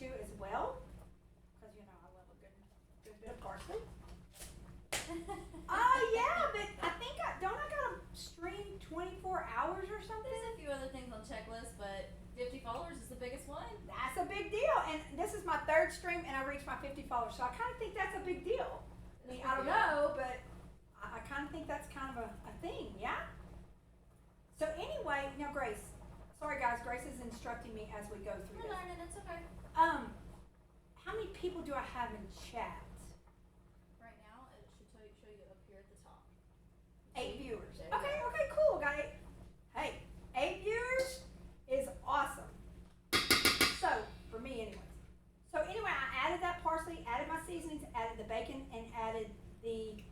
too as well, because you know I love a good bit of parsley. Oh yeah, but I think I gotta stream 24 hours or something. There's a few other things on checklist, but 50 followers is the biggest one. That's a big deal, and this is my third stream, and I reached my 50 followers, so I kind of think that's a big deal. I mean, I don't know, but I kind of think that's kind of a thing, yeah. So anyway, now Grace, sorry guys, Grace is instructing me as we go through We're this. learning, it's okay. How many people do I have in chat? Right now, it should show you up here at the top. 8 viewers. There you Okay, go. okay, cool. Got it. Hey, 8 viewers is awesome. So, for me anyways. So anyway, I added that parsley, added my seasonings, added the bacon, and added the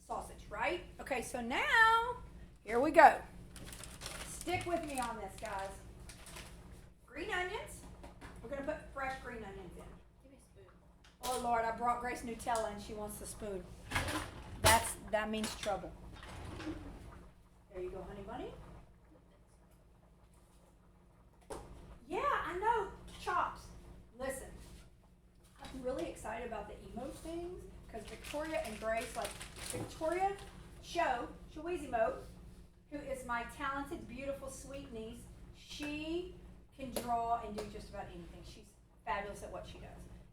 sausage, right? Okay, so now, here we go. Stick with me on this, guys. Green onions. We're going to put fresh green onions in. Give me a spoon. Oh Lord, I brought Grace Nutella and she wants the spoon. That means trouble. There you go, honey bunny. Yeah, I know. Chops. Listen, I'm really excited about the emote things because Victoria and Grace, like Victoria Showizimo, who is my talented, beautiful, sweet niece, she can draw and do just about anything. She's fabulous at what she does.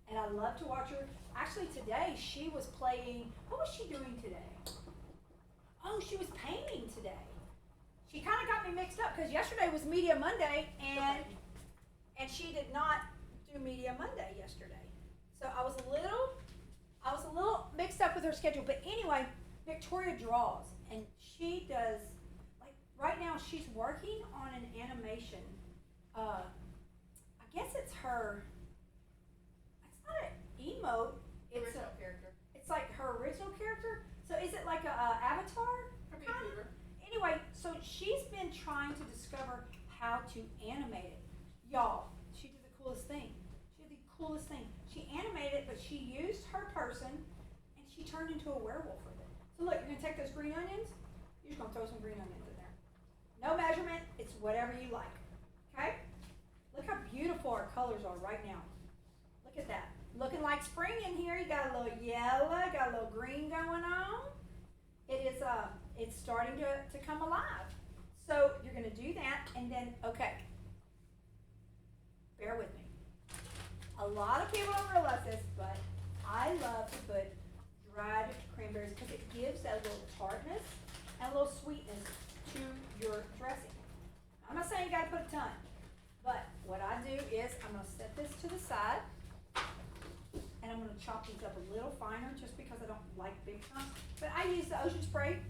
And I love to watch her. Actually, today she was playing. What was she doing today? Oh, she was painting today. She kind of got me mixed up because yesterday was Media Monday, and she did not do Media Monday yesterday. So I was a little mixed up with her schedule. But anyway, Victoria draws, and she does. Like right now, she's working on an animation. I guess it's her. It's not an emote. It's Original character. It's like her original character. So is it like a avatar? Computer. Anyway, so she's been trying to discover how to animate it. Y'all, she did the coolest thing. She animated it, but she used her person and she turned into a werewolf with it. So look, you're gonna take those green onions. You're just gonna throw some green onions in there. No measurement. It's whatever you like. Okay? Look how beautiful our colors are right now. Look at that. Looking like spring in here. You got a little yellow, got a little green going on. It's starting to come alive. So you're gonna do that, and then bear with me. A lot of people don't realize this, but I love to put dried cranberries because it gives that little tartness and a little sweetness to your dressing. I'm not saying you gotta put a ton, but what I do is I'm gonna set this to the side, and I'm gonna chop these up a little finer just because I don't like big chunks. But I use the Ocean Spray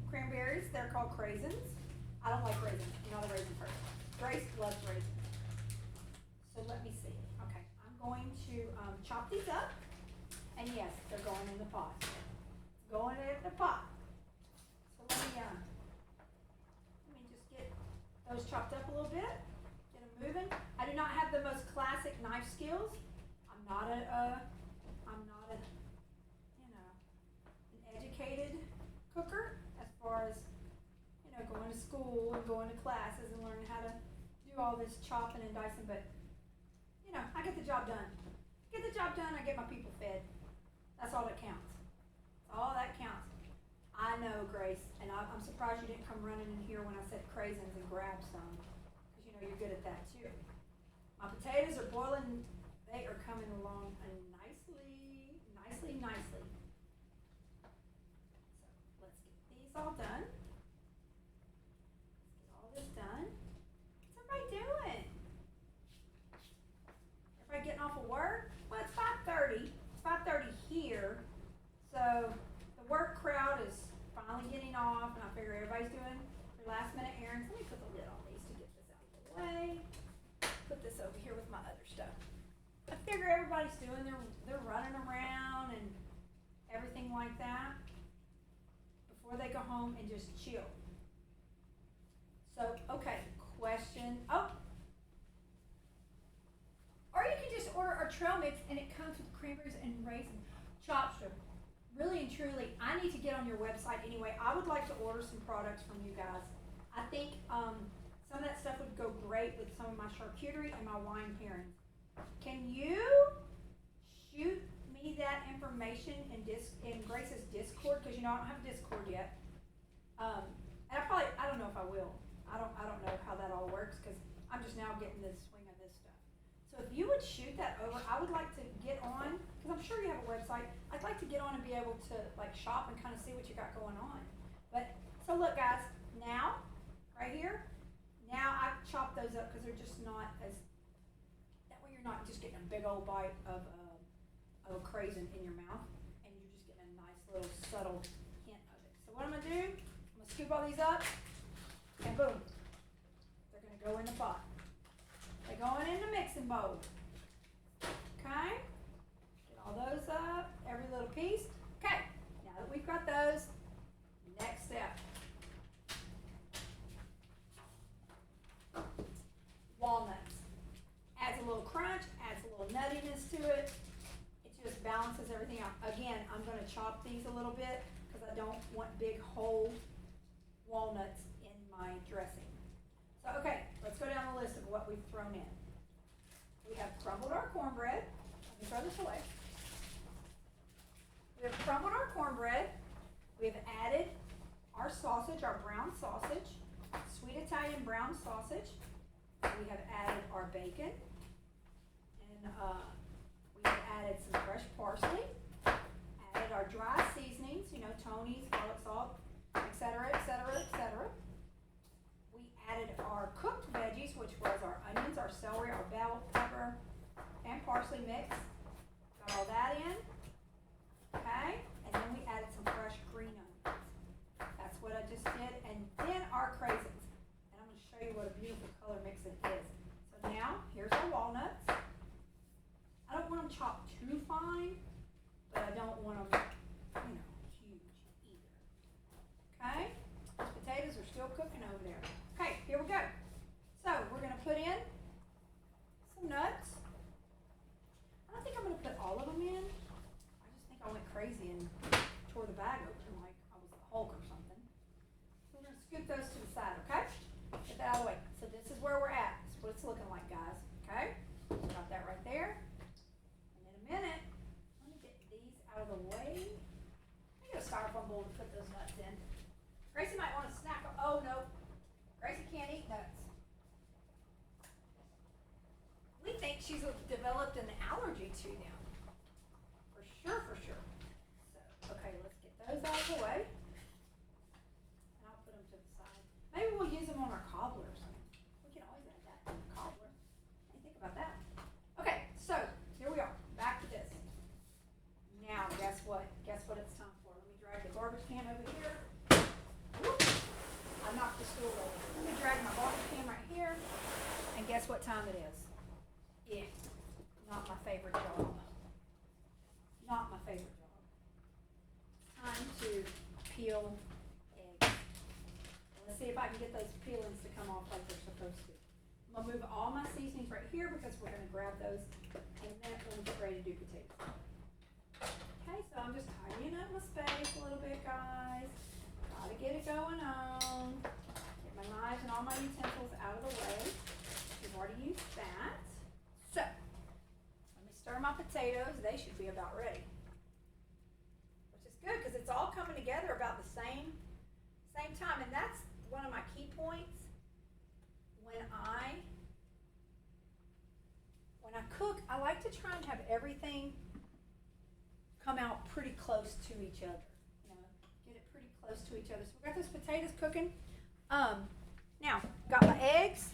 cranberries. They're called craisins. I don't like raisins. I'm not a raisin person. Grace loves raisins. So let me see. Okay, I'm going to chop these up, and yes, they're going in the pot. Going in the pot. So let me just get those chopped up a little bit. Get them moving. I do not have the most classic knife skills. I'm not an educated cooker as far as going to school and going to classes and learning how to do all this chopping and dicing, but I get the job done. I get my people fed. That's all that counts. All that counts. I know, Grace, and I'm surprised you didn't come running in here when I said craisins and grab some, because you're good at that too. My potatoes are boiling. They are coming along nicely. So let's get these all done. Let's get all this done. What's everybody doing? Everybody getting off of work? Well, it's 5:30. It's 5:30 here. So the work crowd is finally getting off, and I figure everybody's doing their last minute errands. Let me put the lid on these to get this out of the way. Put this over here with my other stuff. I figure everybody's doing they're running around and everything like that before they go home and just chill. So, okay, question. Oh, or you can just order our trail mix and it comes with cranberries and raisins. Chopster, really and truly, I need to get on your website anyway. I would like to order some products from you guys. I think some of that stuff would go great with some of my charcuterie and my wine pairings. can you shoot me that information in Grace's Discord? Because I don't have Discord yet. And I don't know if I will. I don't know how that all works because I'm just now getting the swing of this stuff. So if you would shoot that over, I would like to get on, because I'm sure you have a website. I'd like to get on and be able to like shop and kind of see what you got going on. But so look, guys, now right here, now I've chopped those up because they're just not as. That way you're not just getting a big old bite of a craisin in your mouth, and you're just getting a nice little subtle hint of it. So what I'm gonna do? I'm gonna scoop all these up, and boom, they're gonna go in the pot. They're going in the mixing bowl. Okay? Get all those up, every little piece. Okay, now that we've got those, next step. Walnuts. Adds a little crunch, adds a little nuttiness to it. It just balances everything out. Again, I'm going to chop these a little bit because I don't want big whole walnuts in my dressing. So, okay, let's go down the list of what we've thrown in. We have crumbled our cornbread. Let me throw this away. We have crumbled our cornbread. We have added our sausage, our brown sausage, sweet Italian brown sausage. We have added our bacon. And we have added some fresh parsley. Added our dry seasonings, Tony's, garlic salt, etc., etc., etc. We added our cooked veggies, which was our onions, our celery, our bell pepper, and parsley mix. Got all that in. Okay? And then we added some fresh green onions. That's what I just did. And then our craisins. And I'm going to show you what a beautiful color mix it is. So now, here's our walnuts. I don't want them chopped too fine, but I don't want them, huge either. Okay? Those potatoes are still cooking over there. Okay, here we go. So we're going to put in some nuts. I don't think I'm going to put all of them in. I just think I went crazy and tore the bag open like I was the Hulk or something. So we're going to scoop those to the side, okay? Get that out of the way. So this is where we're at. This is what it's looking like, guys. Okay? Got that right there. And in a minute, let me get these out of the way. I get a styrofoam bowl to put those nuts in. Gracie might want to snack them. Oh, no. Gracie can't eat nuts. We think she's developed an allergy to them. For sure, for sure. So, okay, let's get those out of the way. And I'll put them to the side. Maybe we'll use them on our cobbler or something. We can always add that in the cobbler. What do you think about that? Okay, so here we are. Back to this. Now, guess what? Guess what it's time for? Let me drag the garbage can over here. Whoop. I knocked the stool over. Let me drag my garbage can right here. And guess what time it is? Yeah, not my favorite job. Not my favorite job. Time to peel eggs. Let's see if I can get those peelings to come off like they're supposed to. I'm going to move all my seasonings right here because we're going to grab those in a minute when we get ready to do potatoes. Okay, so I'm just tidying up my space a little bit, guys. Gotta get it going on. Get my knives and all my utensils out of the way. We've already used that. So, let me stir my potatoes. They should be about ready. Which is good because it's all coming together about the same time. And that's one of my key points when I cook. I like to try and have everything come out pretty close to each other. Get it pretty close to each other. So we got those potatoes cooking. Now, got my eggs.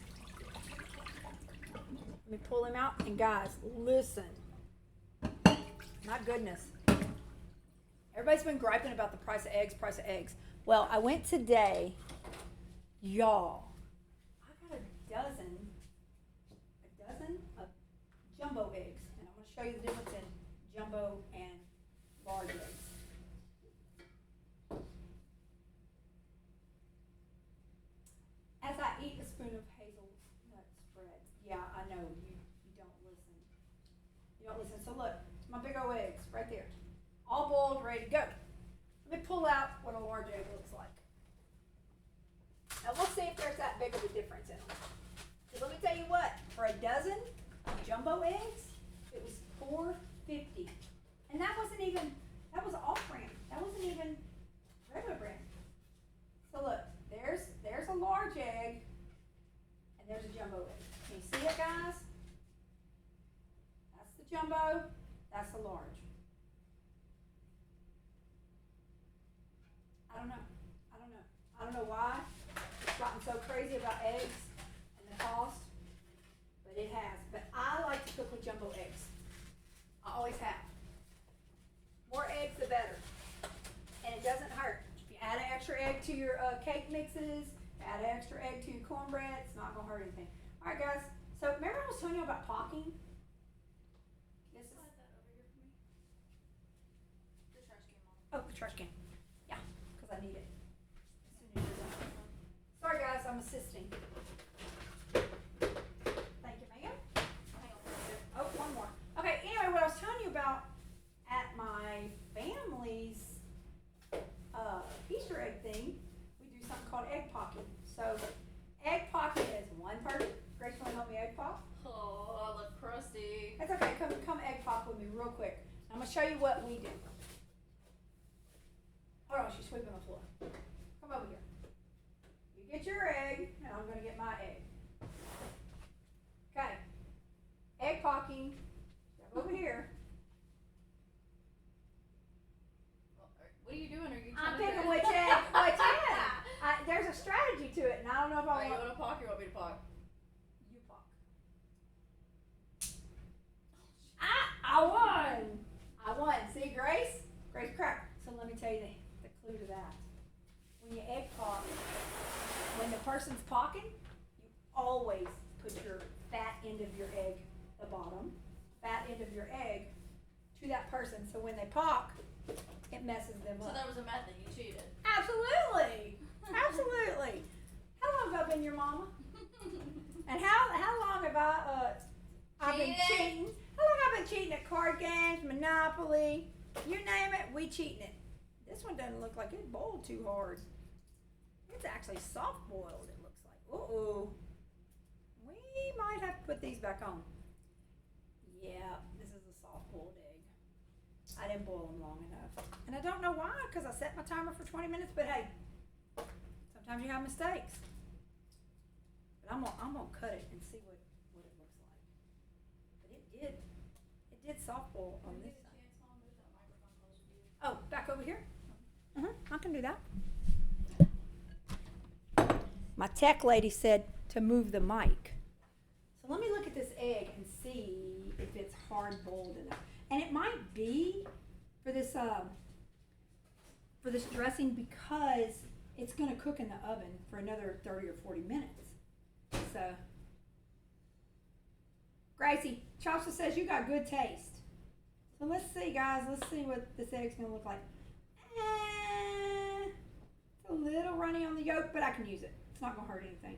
Let me pull them out. And guys, listen. My goodness. Everybody's been griping about the price of eggs. Well, I went today, y'all. I got a dozen of jumbo eggs. And I'm going to show you the difference in jumbo and large eggs. As I eat a spoon of hazelnut spread. Yeah, I know, you don't listen. You don't listen. So look, my big old eggs right there. All boiled, ready to go. Let me pull out what a large egg looks like. Now we'll see if there's that big of a difference in them. So let me tell you what, for a dozen jumbo eggs, jumbo, that's the large. I don't know why it's gotten so crazy about eggs and the cost, but it has. But I like to cook with jumbo eggs. I always have. More eggs, the better. And it doesn't hurt. If you add an extra egg to your cake mixes, add an extra egg to your cornbread, it's not going to hurt anything. All right, guys. So remember I was telling you about pocking? This is Slide that over here for me. The trash can, Mom. oh, the trash can. Yeah, because I need it. As soon as you're done. Sorry, guys. I'm assisting. Thank you, ma'am. Hang on a second. Oh, one more. Okay. Anyway, what I was telling you about at my family's Easter egg thing, we do something called egg pocking. So, egg pocking is one person. Grace, want to help me egg pop? Oh, I look crusty. That's okay. Come egg pop with me real quick. I'm gonna show you what we do. Hold on, she's sweeping the floor. Come over here. You get your egg, and I'm gonna get my egg. Okay. Egg pocking. Step over here. What are you doing? Are you I'm trying to picking which egg, which egg. There's a strategy to it, and I don't know if Are I you want. want to pock or you want me to pock? You pock. I won. I won. See, Grace? Grace cracked. So let me tell you the clue to that. When you egg pock, when the person's pocking, you always put your fat end of your egg, the bottom, fat end of your egg, to that person. So when they pock, it messes them So up. that was a method. You cheated. Absolutely. Absolutely. How long have I been your mama? And how long have I've been cheating? How long have I been cheating at card games, Monopoly, you name it, we cheating it. This one doesn't look like it boiled too hard. It's actually soft boiled, it looks like. Uh-oh. We might have to put these back on. Yeah, this is a soft boiled egg. I didn't boil them long enough. And I don't know why, because I set my timer for 20 minutes, but hey, sometimes you have mistakes. But I'm gonna cut it and see what it looks like. But it did soft boil on this side. Chance, Mom, move that microphone closer to you. Oh, back over here? I can do that. My tech lady said to move the mic. So let me look at this egg and see if it's hard boiled enough. And it might be for this dressing because it's going to cook in the oven for another 30 or 40 minutes. So, Gracie, Chopsa says you got good taste. So let's see, guys. Let's see what this egg's going to look like. It's a little runny on the yolk, but I can use it. It's not going to hurt anything.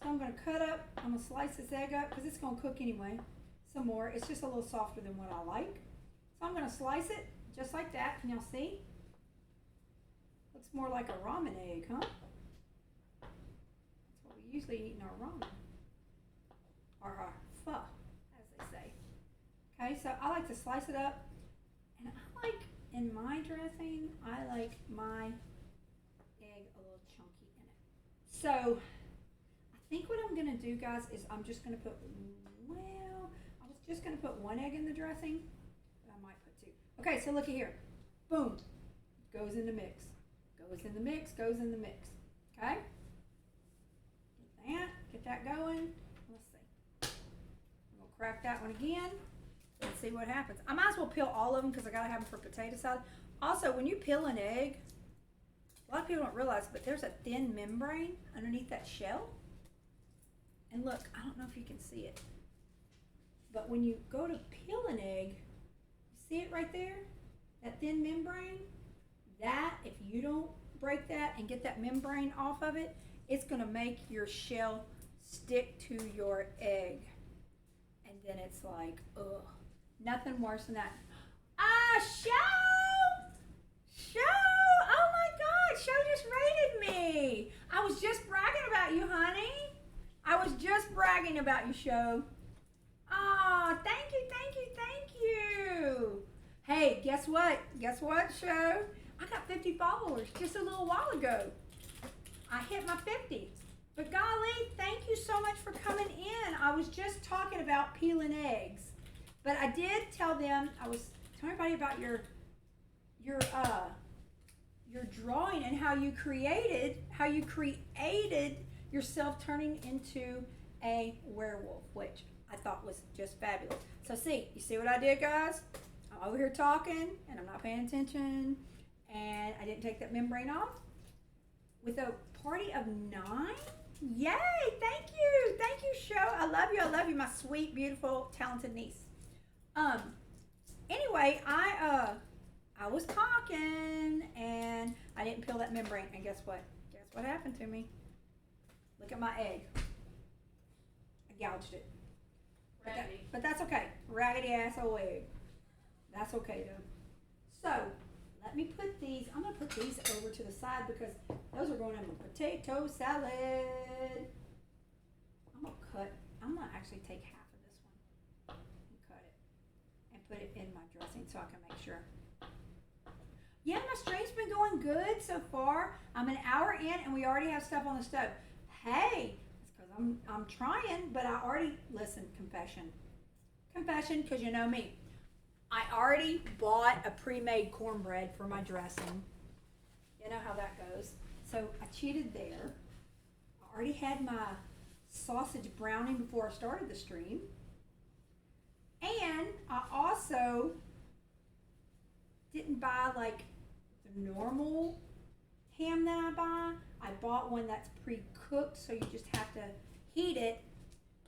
So I'm going to cut up. I'm going to slice this egg up because it's going to cook anyway. Some more. It's just a little softer than what I like. So I'm going to slice it just like that. Can y'all see? Looks more like a ramen egg, huh? That's what we usually eat in our ramen. Or our pho, as they say. Okay, so I like to slice it up. And I like, in my dressing, I like my egg a little chunky in it. So, I think what I'm going to do, guys, is I'm just going to put, I was just going to put one egg in the dressing, but I might put two. Okay, so look at here. Boom. Goes in the mix. Goes in the mix, goes in the mix. Okay? Get that going. Let's see. I'm going to crack that one again and see what happens. I might as well peel all of them because I got to have them for potato salad. Also, when you peel an egg, a lot of people don't realize, but there's a thin membrane underneath that shell. And look, I don't know if you can see it, but when you go to peel an egg, you see it right there? That thin membrane? That, if you don't break that and get that membrane off of it, it's going to make your shell stick to your egg. And then it's like, ugh, nothing worse than that. Show! Oh my God, Show just rated me. I was just bragging about you, honey. I was just bragging about you, Show. Oh, thank you. Hey, guess what? Show? I got 50 followers just a little while ago. I hit my 50. But golly, thank you so much for coming in. I was just talking about peeling eggs. But I did tell them, I was telling everybody about your drawing and how you created yourself turning into a werewolf, which I thought was just fabulous. So you see what I did, guys? I'm over here talking and I'm not paying attention, and I didn't take that membrane off. With a party of 9? Yay! Thank you, Sho. I love you, my sweet, beautiful, talented niece. Anyway, I was talking and I didn't peel that membrane, and guess what? Guess what happened to me? Look at my egg. I gouged it. Raggedy. But that's okay. Raggedy asshole egg. That's okay though. So let me put these. I'm gonna put these over to the side because those are going in my potato salad. I'm gonna actually take half of this one and cut it and put it in my dressing so I can make sure. Yeah, my stream's been going good so far. I'm an hour in and we already have stuff on the stove. Hey, it's because I'm trying, but I already, listen, confession, because you know me. I already bought a pre-made cornbread for my dressing. You know how that goes. So I cheated there. I already had my sausage browning before I started the stream. And I also didn't buy like the normal ham that I buy. I bought one that's pre-cooked, so you just have to heat it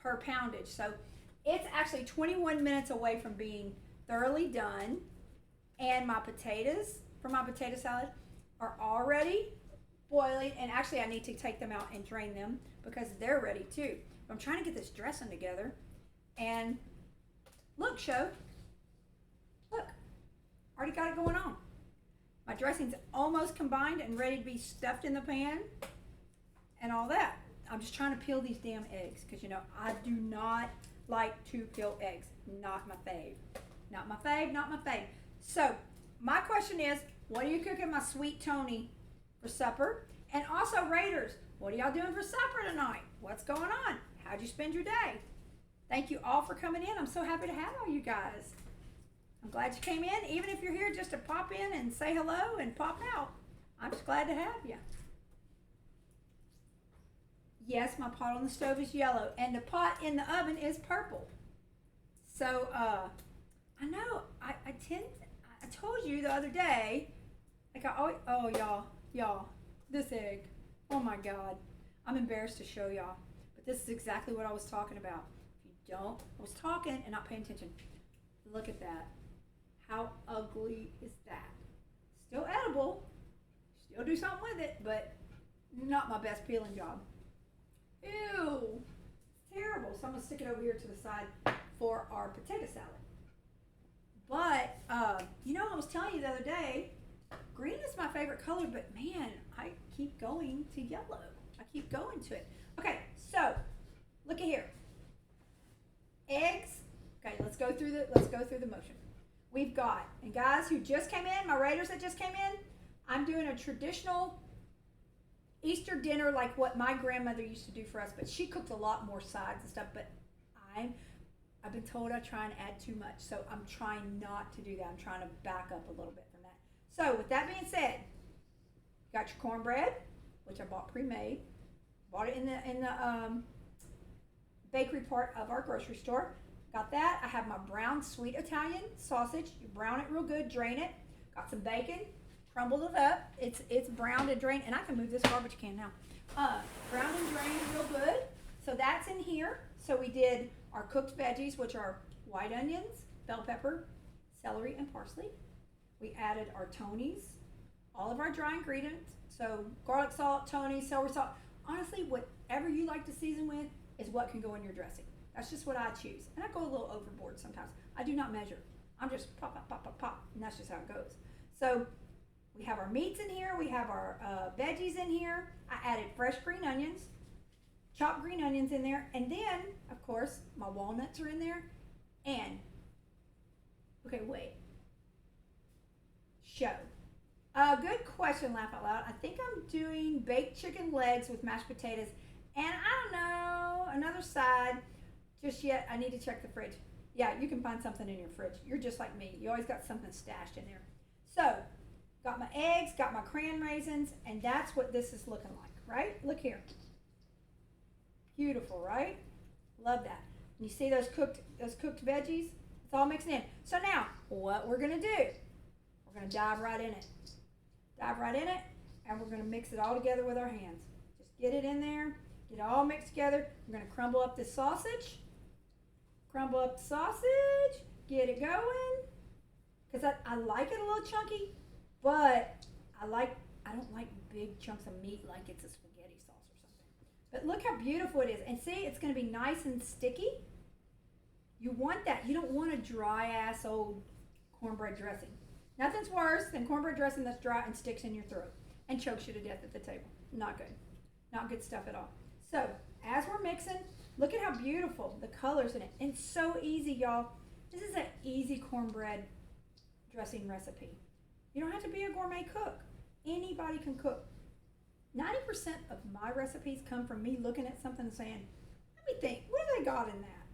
per poundage. So it's actually 21 minutes away from being thoroughly done, and my potatoes for my potato salad are already boiling, and actually I need to take them out and drain them because they're ready too. But I'm trying to get this dressing together, and look, already got it going on. My dressing's almost combined and ready to be stuffed in the pan and all that. I'm just trying to peel these damn eggs because, you know, I do not like to peel eggs. Not my fave. Not my fave. So, my question is, what are you cooking my sweet Tony for supper? And also, Raiders, what are y'all doing for supper tonight? What's going on? How'd you spend your day? Thank you all for coming in. I'm so happy to have all you guys. I'm glad you came in, even if you're here just to pop in and say hello and pop out. I'm just glad to have you. Yes, my pot on the stove is yellow, and the pot in the oven is purple. So, I know, I told you the other day, like y'all, this egg, oh my God. I'm embarrassed to show y'all, but this is exactly what I was talking about. If you don't, I was talking and not paying attention. Look at that. How ugly is that? Still edible. Still do something with it, but not my best peeling job. Ew. It's terrible. So I'm going to stick it over here to the side for our potato salad. But, you know, I was telling you the other day, green is my favorite color, but man, I keep going to yellow. I keep going to it. Okay, so look at here. Eggs. Okay, let's go through the motion. We've got, and guys who just came in, my Raiders that just came in, I'm doing a traditional Easter dinner like what my grandmother used to do for us, but she cooked a lot more sides and stuff, but I've been told I try and add too much, so I'm trying not to do that. I'm trying to back up a little bit from that. So with that being said, you got your cornbread, which I bought pre-made. Bought it in the bakery part of our grocery store. Got that. I have my brown sweet Italian sausage. You brown it real good, drain it. Got some bacon, crumbled it up. It's browned and drained, and I can move this garbage can now. Browned and drained real good. So that's in here. So we did our cooked veggies, which are white onions, bell pepper, celery, and parsley. We added our Tonys, all of our dry ingredients. So garlic salt, Tony, celery salt. Honestly, whatever you like to season with is what can go in your dressing. That's just what I choose. And I go a little overboard sometimes. I do not measure. I'm just pop, pop, pop, pop, pop. And that's just how it goes. So we have our meats in here. We have our veggies in here. I added fresh green onions, chopped green onions in there. And then, of course, my walnuts are in there. And, okay, wait. Show. Good question, laugh out loud. I think I'm doing baked chicken legs with mashed potatoes. And I don't know, another side. Just yet, I need to check the fridge. Yeah, you can find something in your fridge. You're just like me. You always got something stashed in there. So, got my eggs, got my cran raisins, and that's what this is looking like, right? Look here. Beautiful, right? Love that. And you see those cooked veggies? It's all mixing in. So now, what we're going to do, we're going to dive right in it. Dive right in it, and we're going to mix it all together with our hands. Just get it in there, get it all mixed together. We're going to crumble up this sausage. Crumble up the sausage, get it going. Because I like it a little chunky, but I don't like big chunks of meat like it's a spaghetti sauce or something. But look how beautiful it is. And see, it's going to be nice and sticky. You want that. You don't want a dry-ass old cornbread dressing. Nothing's worse than cornbread dressing that's dry and sticks in your throat and chokes you to death at the table. Not good. Not good stuff at all. So, as we're mixing, look at how beautiful the colors in it. And it's so easy, y'all. This is an easy cornbread dressing recipe. You don't have to be a gourmet cook. Anybody can cook. 90% of my recipes come from me looking at something and saying, let me think, what do they got in that?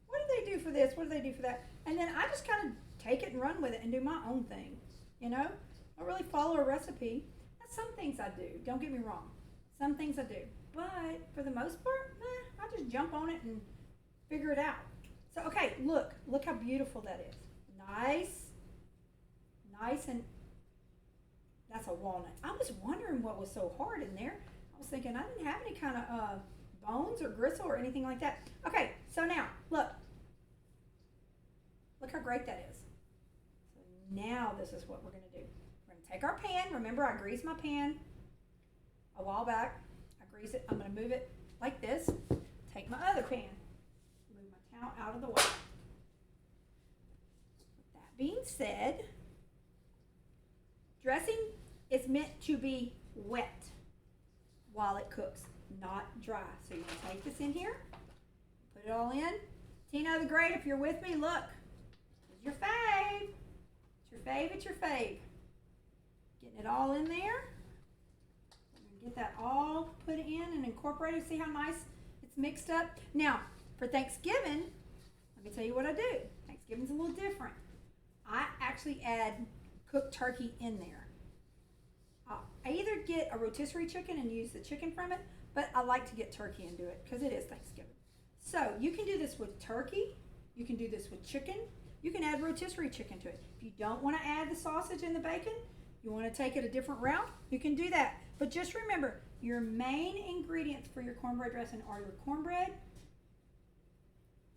What do they do for this? What do they do for that? And then I just kind of take it and run with it and do my own thing. You know? I don't really follow a recipe. Now, some things I do. Don't get me wrong. Some things I do. But for the most part, I just jump on it and figure it out. So, okay, look how beautiful that is. Nice, and that's a walnut. I was wondering what was so hard in there. I was thinking I didn't have any kind of bones or gristle or anything like that. Okay, so now, look how great that is. So now this is what we're going to do. We're going to take our pan. Remember, I greased my pan a while back. I grease it. I'm going to move it like this. Take my other pan. Move my towel out of the way. With that being said, dressing is meant to be wet while it cooks, not dry. So you're going to take this in here, put it all in. Tina the Great, if you're with me, look. It's your fave. It's your fave, it's your fave. Getting it all in there. Get that all put in and incorporated. See how nice it's mixed up? Now, for Thanksgiving, let me tell you what I do. Thanksgiving's a little different. I actually add cooked turkey in there. I either get a rotisserie chicken and use the chicken from it, but I like to get turkey and do it because it is Thanksgiving. So you can do this with turkey. You can do this with chicken. You can add rotisserie chicken to it. If you don't want to add the sausage and the bacon, you want to take it a different route, you can do that. But just remember, your main ingredients for your cornbread dressing are your cornbread,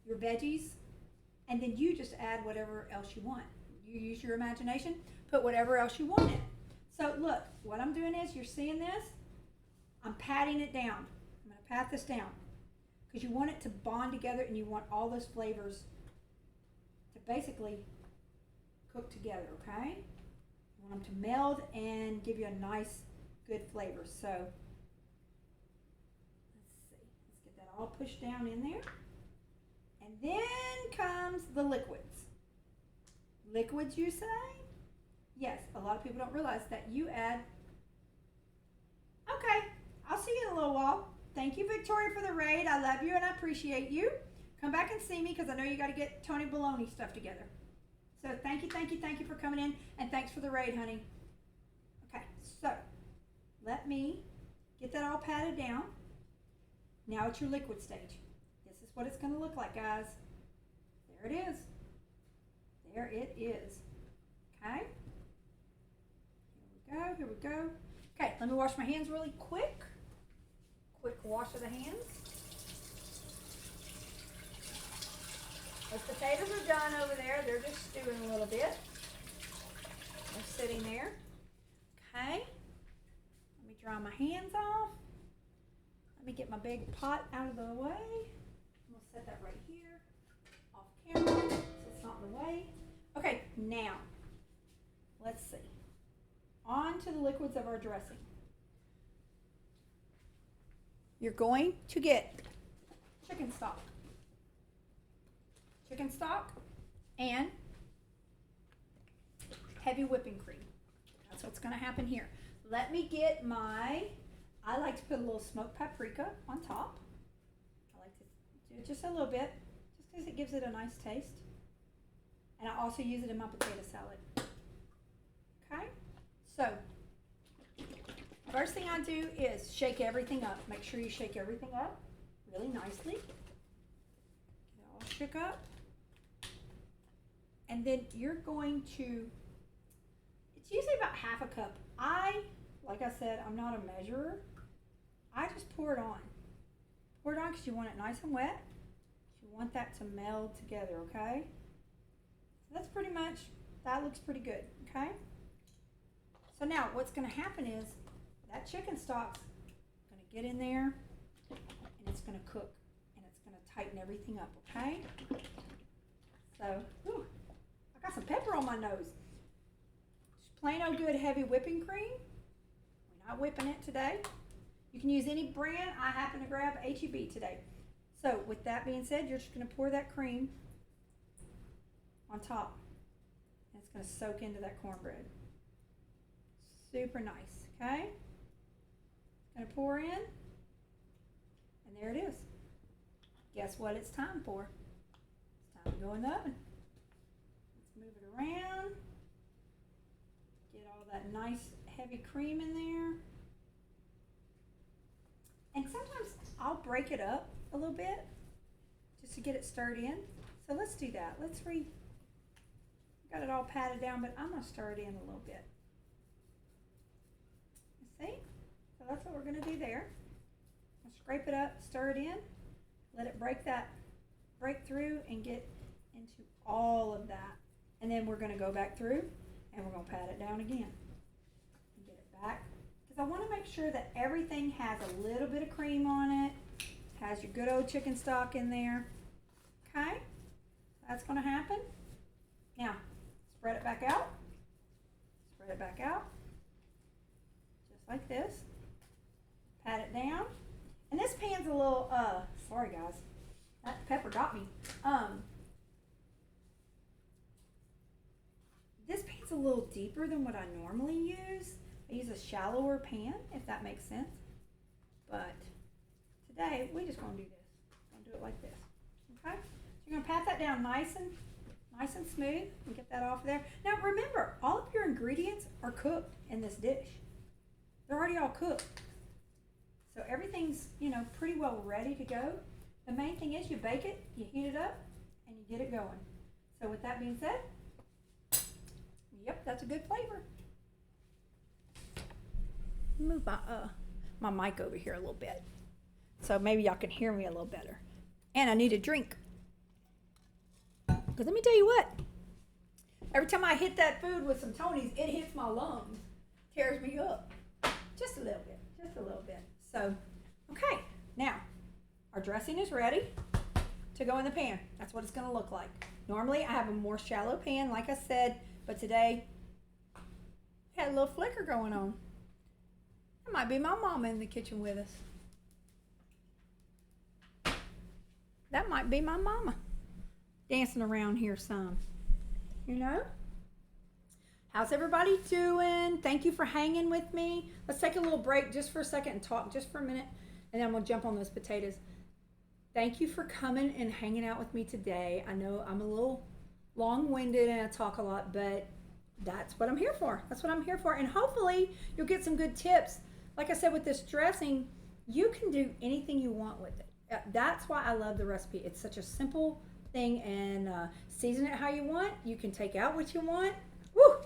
your veggies, and then you just add whatever else you want. You use your imagination, put whatever else you want in. So look, what I'm doing is, you're seeing this, I'm patting it down. I'm going to pat this down because you want it to bond together and you want all those flavors to basically cook together, okay? You want them to meld and give you a nice, good flavor. So let's see, let's get that all pushed down in there. And then comes the liquids. Liquids, you say? Yes, a lot of people don't realize that you add. Okay, I'll see you in a little while. Thank you, Victoria, for the raid. I love you and I appreciate you. Come back and see me because I know you got to get Tony Baloney stuff together. So thank you for coming in, and thanks for the raid, honey. Okay, so let me get that all patted down. Now it's your liquid stage. This is what it's going to look like, guys. There it is. There it is. Okay. Here we go. Okay, let me wash my hands really quick. Quick wash of the hands. Those potatoes are done over there. They're just stewing a little bit. They're sitting there. Okay. Let me dry my hands off. Let me get my big pot out of the way. I'm going to set that right here off camera so it's not in the way. Okay, now let's see. On to the liquids of our dressing. You're going to get chicken stock. Chicken stock and heavy whipping cream. That's what's going to happen here. Let me get I like to put a little smoked paprika on top. I like to do it just a little bit, just because it gives it a nice taste. And I also use it in my potato salad. Okay? So, first thing I do is shake everything up. Make sure you shake everything up really nicely. Get it all shook up. And then you're going to, it's usually about half a cup. Like I said, I'm not a measurer. I just pour it on. Pour it on because you want it nice and wet. You want that to meld together, okay? So that's pretty much, that looks pretty good, okay? So now what's going to happen is that chicken stock's going to get in there and it's going to cook and it's going to tighten everything up, okay? So, whew, I got some pepper on my nose. Just plain old good heavy whipping cream. We're not whipping it today. You can use any brand. I happen to grab H-E-B today. So with that being said, you're just going to pour that cream on top. And it's going to soak into that cornbread. Super nice, okay? It's going to pour in. And there it is. Guess what it's time for? It's time to go in the oven. Let's move it around. Get all that nice heavy cream in there. And sometimes I'll break it up a little bit just to get it stirred in. So let's do that. Got it all patted down, but I'm going to stir it in a little bit. You see? So that's what we're going to do there. I'll scrape it up, stir it in, let it break through and get into all of that. And then we're going to go back through and we're going to pat it down again and get it back. Because I want to make sure that everything has a little bit of cream on it, has your good old chicken stock in there. Okay? That's going to happen. Now, spread it back out. Spread it back out. Just like this. Pat it down. And this pan's a little, sorry guys, that pepper got me. This pan's a little deeper than what I normally use. I use a shallower pan, if that makes sense. But today, we're just going to do this. We're going to do it like this. Okay? So you're going to pat that down nice and smooth and get that off there. Now remember, all of your ingredients are cooked in this dish. They're already all cooked. So everything's, pretty well ready to go. The main thing is you bake it, you heat it up, and you get it going. So with that being said, yep, that's a good flavor. Move my mic over here a little bit so maybe y'all can hear me a little better. And I need a drink. Because let me tell you what, every time I hit that food with some Tony's, it hits my lungs, tears me up. Just a little bit. So, okay, now our dressing is ready to go in the pan. That's what it's going to look like. Normally I have a more shallow pan, like I said, but today I had a little flicker going on. That might be my mama in the kitchen with us. That might be my mama dancing around here some. How's everybody doing? Thank you for hanging with me. Let's take a little break just for a second and talk just for a minute, and then we'll jump on those potatoes. Thank you for coming and hanging out with me today. I know I'm a little long-winded and I talk a lot, but that's what I'm here for. And hopefully you'll get some good tips. Like I said, with this dressing, you can do anything you want with it. That's why I love the recipe. It's such a simple thing, and season it how you want. You can take out what you want. Woo!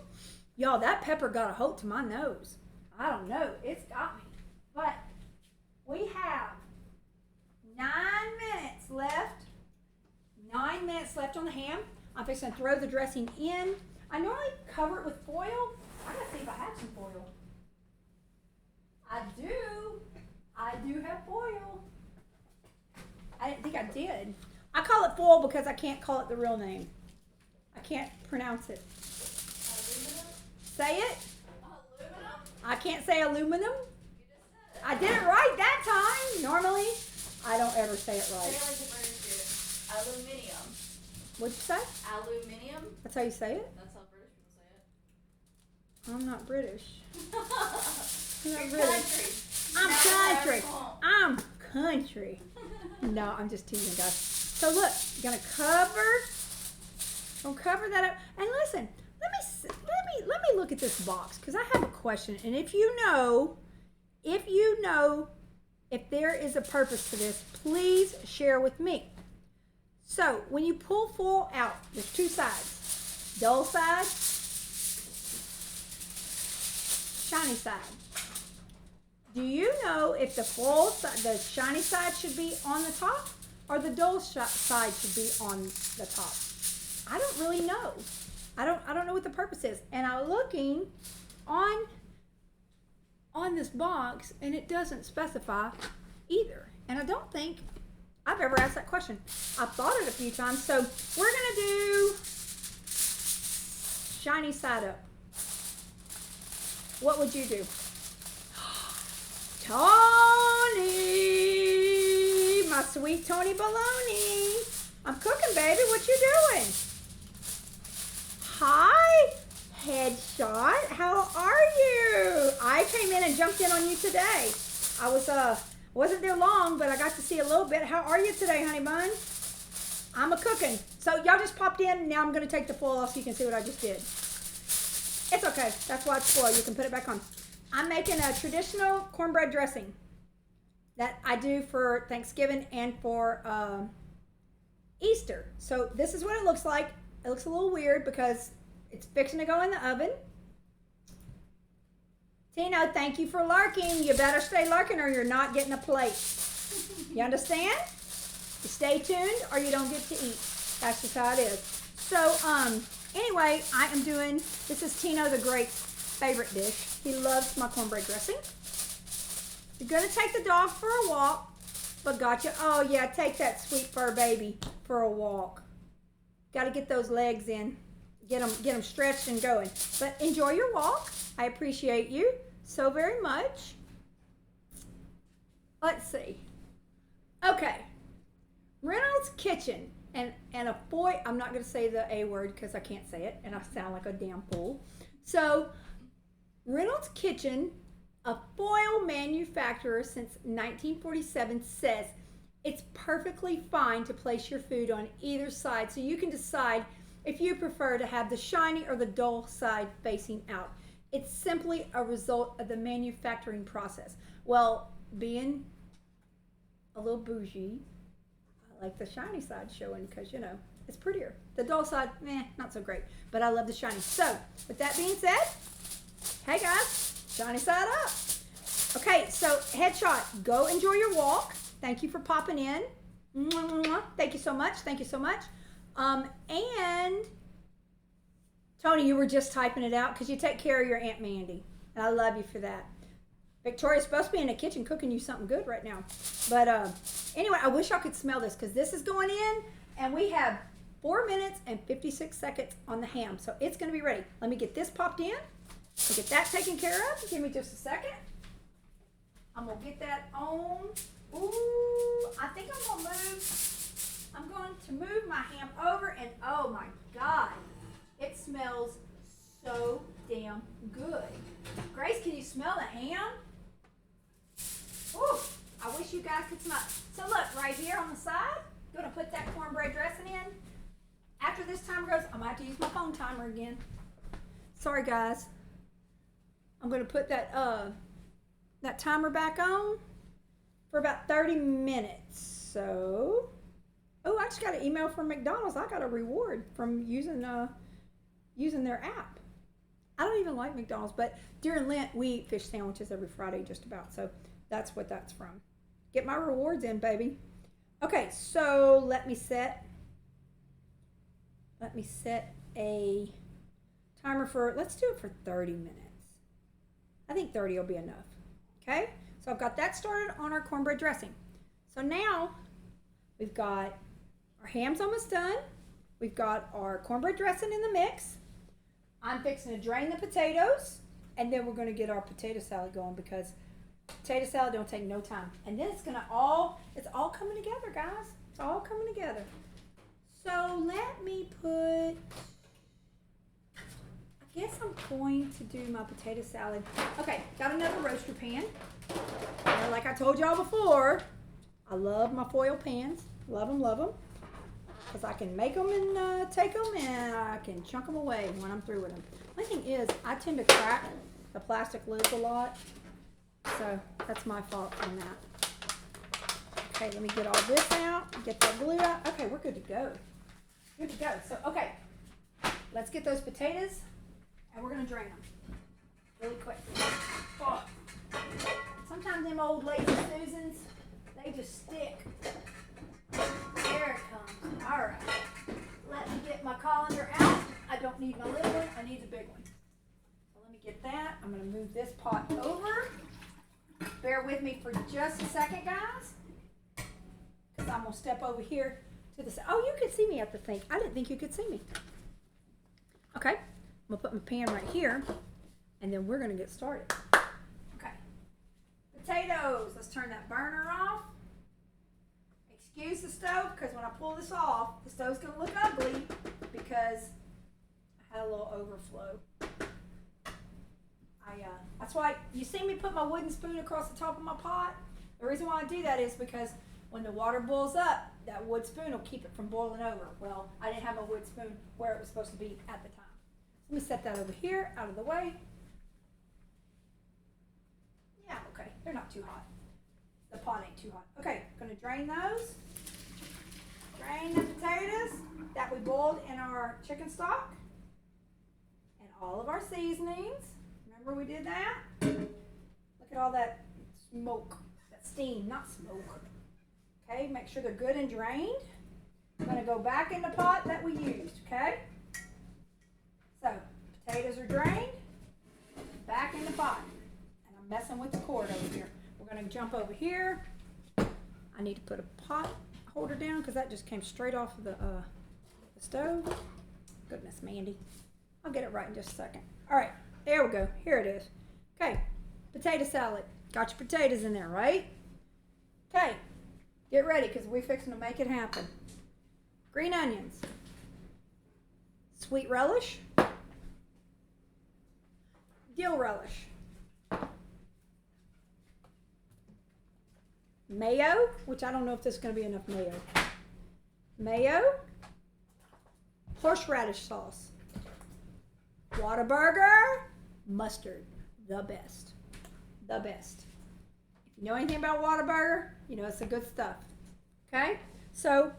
Y'all, that pepper got a hold to my nose. I don't know. It's got me. But we have 9 minutes left. 9 minutes left on the ham. I'm fixing to throw the dressing in. I normally cover it with foil. I'm going to see if I have some foil. I do have foil. I didn't think I did. I call it foil because I can't call it the real name. I can't pronounce it. Aluminum? Say it. Aluminum? I can't say aluminum. You just said it. I did it right that time. Normally, I don't ever say it right. Say it like the British do. Aluminium. What'd you say? Aluminium? That's how you say it? That's how British people say it. I'm not British. I'm not You're British. country. I'm Not country. everyone. I'm country. No, I'm just teasing, guys. So look, you're gonna cover that up. And listen, let me look at this box because I have a question. And if you know if there is a purpose to this, please share with me. So when you pull foil out, there's two sides: dull side, shiny side. Do you know if the foil side, the shiny side should be on the top or the dull side should be on the top? I don't really know. I don't know what the purpose is. And I'm looking on this box and it doesn't specify either. And I don't think I've ever asked that question. I've thought it a few times. So we're gonna do shiny side up. What would you do? Tony, my sweet Tony Baloney. I'm cooking, baby. What you doing? Hi, Headshot. How are you? I came in and jumped in on you today. I wasn't there long, but I got to see a little bit. How are you today, honey bun? I'm a cooking. So y'all just popped in, and now I'm going to take the foil off so you can see what I just did. It's okay. That's why it's foil. You can put it back on. I'm making a traditional cornbread dressing that I do for Thanksgiving and for Easter. So this is what it looks like. It looks a little weird because it's fixing to go in the oven. Tino, thank you for lurking. You better stay lurking or you're not getting a plate. You understand? You stay tuned or you don't get to eat. That's just how it is. So, anyway, I am doing, this is Tino the Great's favorite dish. He loves my cornbread dressing. You're going to take the dog for a walk, but gotcha. Oh, yeah, take that sweet fur baby for a walk. Got to get those legs in. Get them stretched and going. But enjoy your walk. I appreciate you so very much. Let's see. Okay. Reynolds Kitchen and a foil. I'm not going to say the A word because I can't say it and I sound like a damn fool. So Reynolds Kitchen, a foil manufacturer since 1947, says it's perfectly fine to place your food on either side, so you can decide if you prefer to have the shiny or the dull side facing out. It's simply a result of the manufacturing process. Well, being a little bougie, I like the shiny side showing because, you know, it's prettier. The dull side, not so great, but I love the shiny. So, with that being said, hey guys, shiny side up. Okay, so Headshot, go enjoy your walk. Thank you for popping in. Thank you so much. Thank you so much. And Tony, you were just typing it out because you take care of your Aunt Mandy. And I love you for that. Victoria's supposed to be in the kitchen cooking you something good right now. But anyway, I wish y'all could smell this because this is going in and we have 4 minutes and 56 seconds on the ham. So it's going to be ready. Let me get this popped in. I'll get that taken care of. Give me just a second. I'm going to get that on. Ooh, I think I'm going to move my ham over and oh my God, it smells so damn good. Grace, can you smell the ham? Ooh, I wish you guys could smell it. So look, right here on the side, I'm going to put that cornbread dressing in. After this timer goes, I'm going to have to use my phone timer again. Sorry guys. I'm going to put that timer back on for about 30 minutes. So, oh, I just got an email from McDonald's. I got a reward from using their app. I don't even like McDonald's, but during Lent, we eat fish sandwiches every Friday just about. So that's what that's from. Get my rewards in, baby. Okay, so let me set a timer for, let's do it for 30 minutes. I think 30 will be enough. Okay, so I've got that started on our cornbread dressing. So now we've got our ham's almost done. We've got our cornbread dressing in the mix. I'm fixing to drain the potatoes, and then we're going to get our potato salad going because potato salad don't take no time. And then it's all coming together, guys. It's all coming together. So let me put, I guess I'm going to do my potato salad. Okay, got another roaster pan. And like I told y'all before, I love my foil pans. Love them, love them. because I can make them and take them, and I can chunk them away when I'm through with them. My thing is, I tend to crack the plastic lids a lot, so that's my fault on that. Okay, let me get all this out, get that glue out. Okay, we're good to go. Good to go. So, okay, let's get those potatoes, and we're going to drain them really quick. Oh. Sometimes them old lazy Susans, they just stick. There it comes. All right. Let me get my colander out. I don't need my little one. I need the big one. So let me get that. I'm going to move this pot over. Bear with me for just a second, guys, because I'm going to step over here to the side. Oh, you could see me at the sink. I didn't think you could see me. Okay. I'm going to put my pan right here, and then we're going to get started. Okay. Potatoes. Let's turn that burner off. Excuse the stove, because when I pull this off, the stove's going to look ugly because I had a little overflow. That's why you see me put my wooden spoon across the top of my pot. The reason why I do that is because when the water boils up, that wood spoon will keep it from boiling over. Well, I didn't have my wood spoon where it was supposed to be at the time. Let me set that over here, out of the way. Yeah, okay, they're not too hot. The pot ain't too hot. Okay, gonna drain those. Drain the potatoes that we boiled in our chicken stock. And all of our seasonings. Remember we did that? Look at all that smoke, that steam, not smoke. Okay, make sure they're good and drained. I'm gonna go back in the pot that we used, okay? So, potatoes are drained, back in the pot. And I'm messing with the cord over here. We're gonna jump over here. I need to put a pot holder down because that just came straight off of the stove. Goodness, Mandy. I'll get it right in just a second. All right, there we go. Here it is. Okay, potato salad. Got your potatoes in there, right? Okay, get ready because we're fixing to make it happen. Green onions. Sweet relish. Dill relish. Mayo, which I don't know if this is going to be enough mayo. Mayo. Horseradish sauce. Whataburger. Mustard. The best. The best. If you know anything about Whataburger, you know it's the good stuff. Okay? So,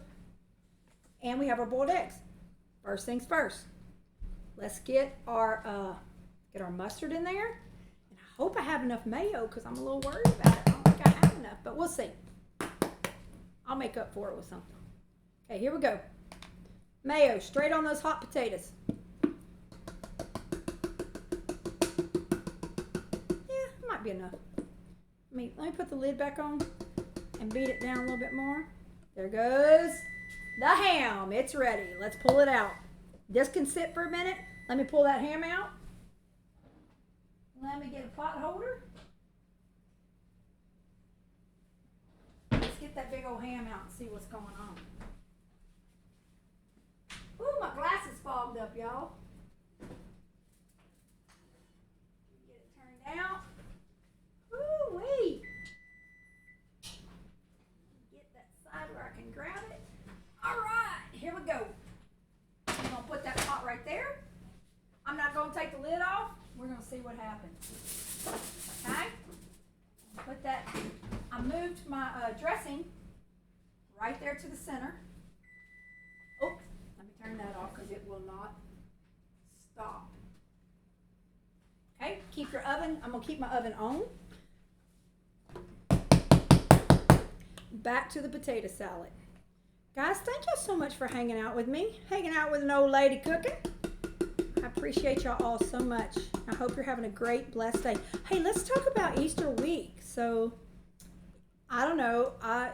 and we have our boiled eggs. First things first. Let's get our mustard in there. And I hope I have enough mayo because I'm a little worried about it. I don't think I have enough, but we'll see. I'll make up for it with something. Okay, here we go. Mayo straight on those hot potatoes. Yeah, it might be enough. Let me put the lid back on and beat it down a little bit more. There goes the ham. It's ready. Let's pull it out. This can sit for a minute. Let me pull that ham out. Let me get a pot holder. Let's get that big old ham out and see what's going on. Ooh, my glasses fogged up, y'all. Get it turned out. Ooh, wee. Get that side where I can grab it. All right, here we go. I'm going to put that pot right there. I'm not going to take the lid off. We're going to see what happens. Okay? Put that. I moved my dressing right there to the center. Oh, let me turn that off because it will not stop. Okay, keep your oven. I'm going to keep my oven on. Back to the potato salad. Guys, thank you so much for hanging out with me. Hanging out with an old lady cooking. I appreciate y'all all so much. I hope you're having a great, blessed day. Hey, let's talk about Easter week. So, I don't know. I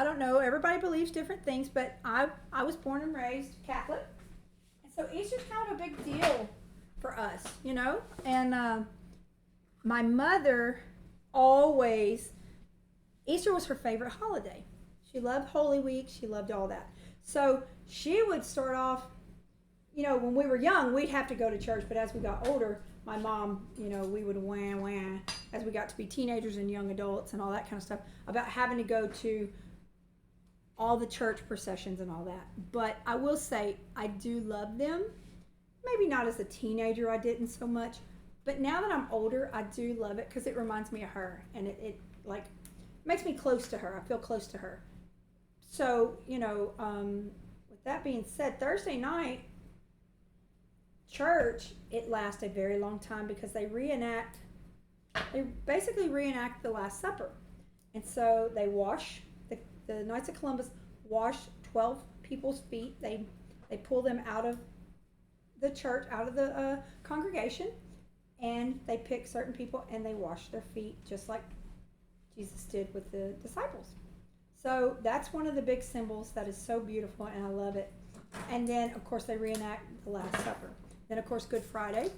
don't know. Everybody believes different things, but I was born and raised Catholic. And so Easter's kind of a big deal for us, you know. And my mother always, Easter was her favorite holiday. She loved Holy Week. She loved all that. So she would start off, you know, when we were young, we'd have to go to church. But as we got older, my mom, you know, we would wah, as we got to be teenagers and young adults and all that kind of stuff, about having to go to all the church processions and all that. But I will say, I do love them. Maybe not as a teenager, I didn't so much. But now that I'm older, I do love it because it reminds me of her. And it like makes me close to her. I feel close to her. So, with that being said, Thursday night, church, it lasts a very long time because they basically reenact the Last Supper. And so they wash, the Knights of Columbus wash 12 people's feet. They pull them out of the church, out of the congregation, and they pick certain people and they wash their feet just like Jesus did with the disciples. So that's one of the big symbols that is so beautiful, and I love it. And then, of course, they reenact the Last Supper. Then, of course, Good Friday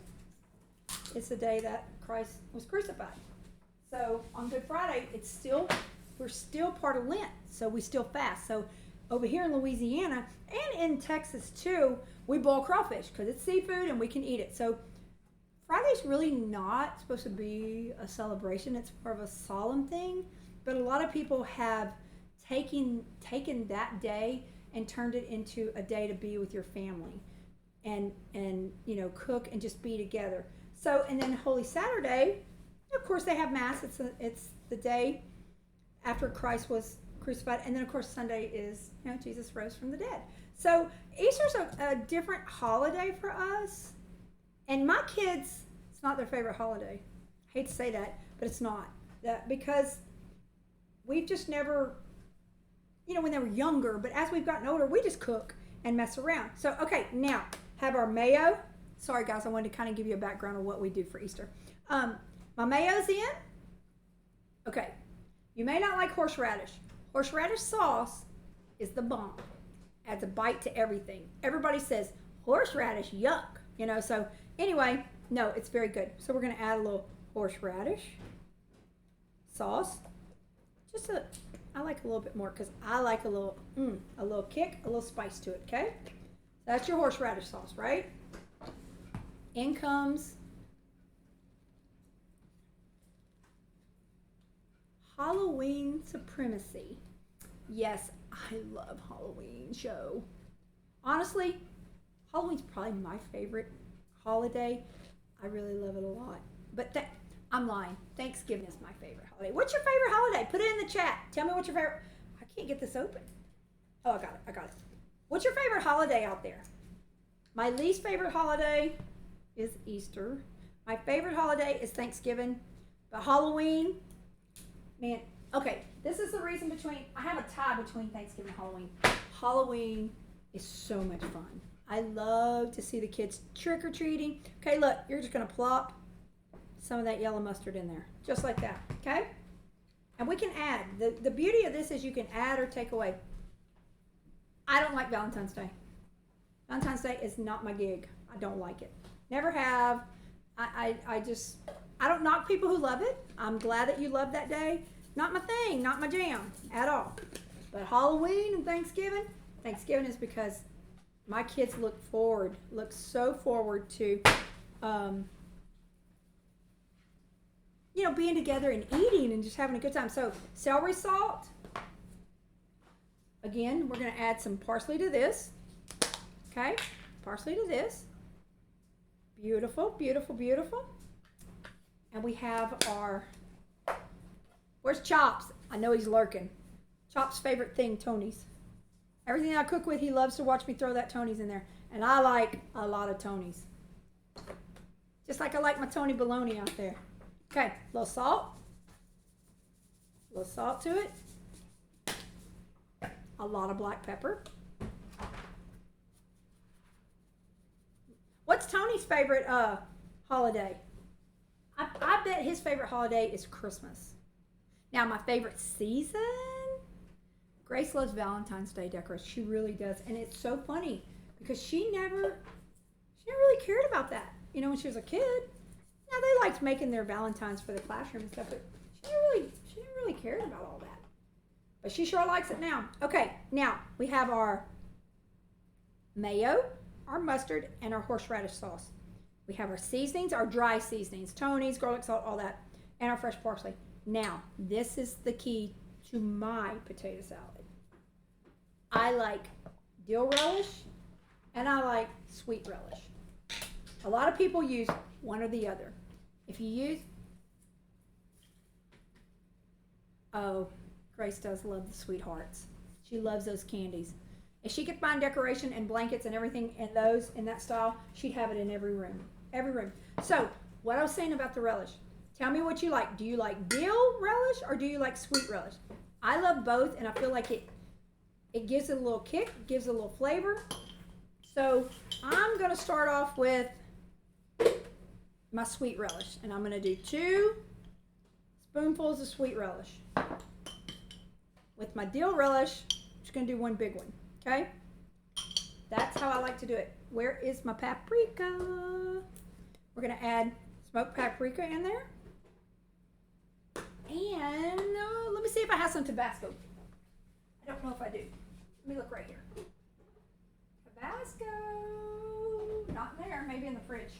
is the day that Christ was crucified. So on Good Friday, we're still part of Lent, so we still fast. So over here in Louisiana and in Texas too, we boil crawfish because it's seafood and we can eat it. So Friday's really not supposed to be a celebration. It's more of a solemn thing. But a lot of people have taken that day and turned it into a day to be with your family and cook and just be together. So, and then Holy Saturday, of course, they have Mass. It's the day after Christ was crucified. And then, of course, Sunday is, Jesus rose from the dead. So Easter's a different holiday for us. And my kids, it's not their favorite holiday. I hate to say that, but it's not. Because we've just never, when they were younger, but as we've gotten older, we just cook and mess around. So, okay, now, have our mayo. Sorry, guys, I wanted to kind of give you a background of what we do for Easter. My mayo's in. Okay, you may not like horseradish. Horseradish sauce is the bomb. Adds a bite to everything. Everybody says, horseradish, yuck. So anyway, no, it's very good. So we're going to add a little horseradish sauce. I like a little bit more because I like a little kick, a little spice to it, okay? So that's your horseradish sauce, right? In comes Halloween Supremacy. Yes, I love Halloween show. Honestly, Halloween's probably my favorite holiday. I really love it a lot. But I'm lying. Thanksgiving is my favorite holiday. What's your favorite holiday? Put it in the chat. Tell me what's your favorite. I can't get this open. Oh, I got it. What's your favorite holiday out there? My least favorite holiday is Easter. My favorite holiday is Thanksgiving. But Halloween, man, okay, this is the reason I have a tie between Thanksgiving and Halloween. Halloween is so much fun. I love to see the kids trick-or-treating. Okay, look, you're just going to plop some of that yellow mustard in there, just like that, okay? And we can add. The beauty of this is you can add or take away. I don't like Valentine's Day. Valentine's Day is not my gig. I don't like it. Never have. I don't knock people who love it. I'm glad that you love that day. Not my thing, not my jam at all. But Halloween and Thanksgiving is because my kids look so forward to, being together and eating and just having a good time. So celery salt. Again, we're going to add some parsley to this. Okay, parsley to this. Beautiful, beautiful, beautiful. And we have where's Chops? I know he's lurking. Chops' favorite thing, Tony's. Everything I cook with, he loves to watch me throw that Tony's in there. And I like a lot of Tony's. Just like I like my Tony bologna out there. Okay, a little salt. A little salt to it. A lot of black pepper. What's Tony's favorite holiday? I bet his favorite holiday is Christmas. Now, my favorite season? Grace loves Valentine's Day decorations. She really does. And it's so funny because she never really cared about that. When she was a kid. Now, they liked making their Valentines for the classroom and stuff, but she didn't really care about all that. But she sure likes it now. Okay, now we have our mayo, our mustard, and our horseradish sauce. We have our seasonings, our dry seasonings, Tony's, garlic salt, all that, and our fresh parsley. Now, this is the key to my potato salad. I like dill relish, and I like sweet relish. A lot of people use one or the other. If you use, oh, Grace does love the sweethearts. She loves those candies. If she could find decoration and blankets and everything in those, in that style, she'd have it in every room. Every room. So, what I was saying about the relish. Tell me what you like. Do you like dill relish or do you like sweet relish? I love both, and I feel like it gives it a little kick, gives it a little flavor. So, I'm going to start off with my sweet relish, and I'm going to do 2 spoonfuls of sweet relish. With my dill relish, I'm just going to do 1 big one, okay? That's how I like to do it. Where is my paprika? We're going to add smoked paprika in there. And let me see if I have some Tabasco. I don't know if I do. Let me look right here. Tabasco. Not in there, maybe in the fridge.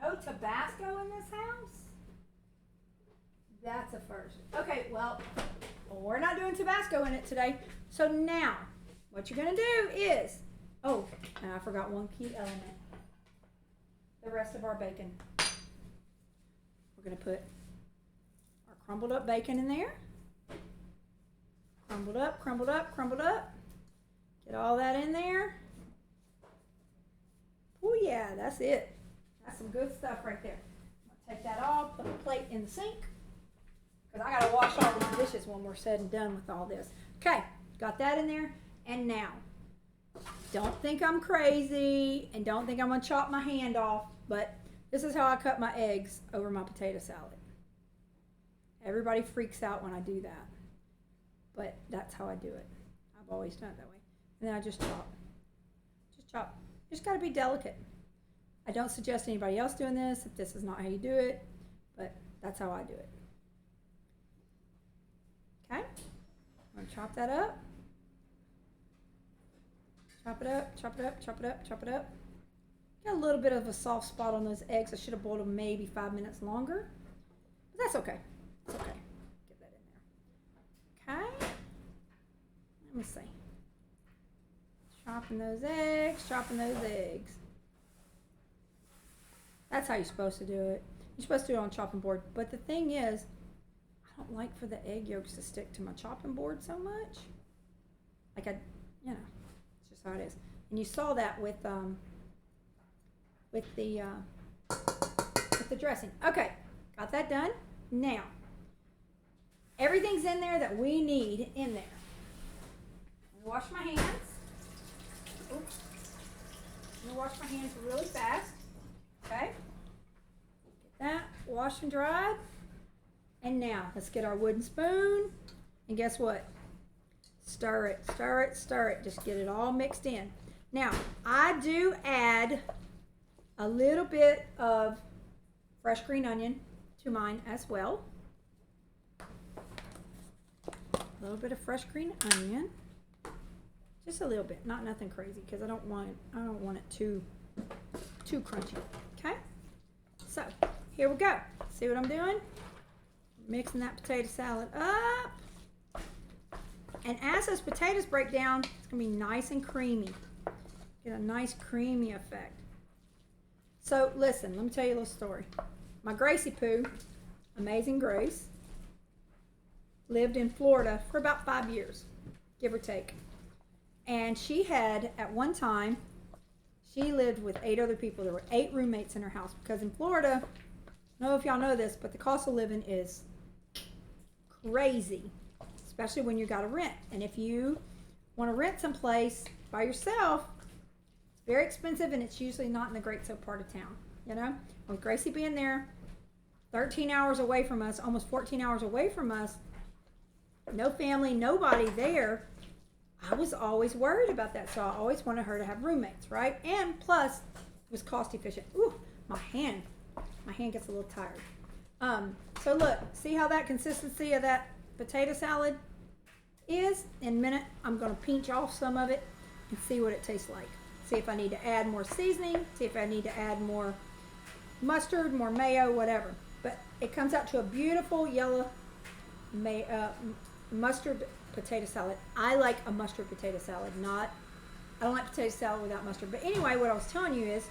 No Tabasco in this house? That's a first. Okay, well, we're not doing Tabasco in it today. So now, what you're going to do is, oh, and I forgot one key element. The rest of our bacon. We're going to put our crumbled up bacon in there. Crumbled up, crumbled up, crumbled up. Get all that in there. Oh yeah, that's it. That's some good stuff right there. I'm going to take that off, put a plate in the sink. Because I got to wash all these dishes when we're said and done with all this. Okay, got that in there. And now, don't think I'm crazy and don't think I'm going to chop my hand off, but this is how I cut my eggs over my potato salad. Everybody freaks out when I do that, but that's how I do it. I've always done it that way. And then I just chop. Just chop. You just got to be delicate. I don't suggest anybody else doing this if this is not how you do it, but that's how I do it. Okay? I'm going to chop that up. Chop it up, chop it up, chop it up, chop it up. Got a little bit of a soft spot on those eggs. I should have boiled them maybe 5 minutes longer. But that's okay. It's okay. Get that in there. Okay. Let me see. Chopping those eggs, chopping those eggs. That's how you're supposed to do it. You're supposed to do it on a chopping board. But the thing is, I don't like for the egg yolks to stick to my chopping board so much. Like you know, it's just how it is. And you saw that with the dressing. Okay, got that done. Now, everything's in there that we need in there. I'm gonna wash my hands. Oops. I'm gonna wash my hands really fast. Okay. Get that washed and dried. And now, let's get our wooden spoon. And guess what? Stir it, stir it, stir it. Just get it all mixed in. Now, I do add a little bit of fresh green onion to mine as well. A little bit of fresh green onion. Just a little bit, not nothing crazy, because I don't want it too crunchy. Okay? So, here we go. See what I'm doing? Mixing that potato salad up. And as those potatoes break down, it's going to be nice and creamy. Get a nice creamy effect. So, listen, let me tell you a little story. My Gracie Poo, Amazing Grace, lived in Florida for about 5 years, give or take. And she had, at one time, she lived with 8 other people. There were 8 roommates in her house. Because in Florida, I don't know if y'all know this, but the cost of living is crazy. Especially when you got to rent. And if you want to rent someplace by yourself, it's very expensive, and it's usually not in the great soap part of town. You know, with Gracie being there 13 hours away from us, almost 14 hours away from us, no family, nobody there, I was always worried about that. So I always wanted her to have roommates, right? And plus, it was cost efficient. Ooh, my hand gets a little tired. So look, see how that consistency of that potato salad is? In a minute, I'm going to pinch off some of it and see what it tastes like. See if I need to add more seasoning, see if I need to add more mustard, more mayo, whatever. But it comes out to a beautiful yellow mustard potato salad. I like a mustard potato salad, not, I don't like potato salad without mustard. But anyway, what I was telling you is,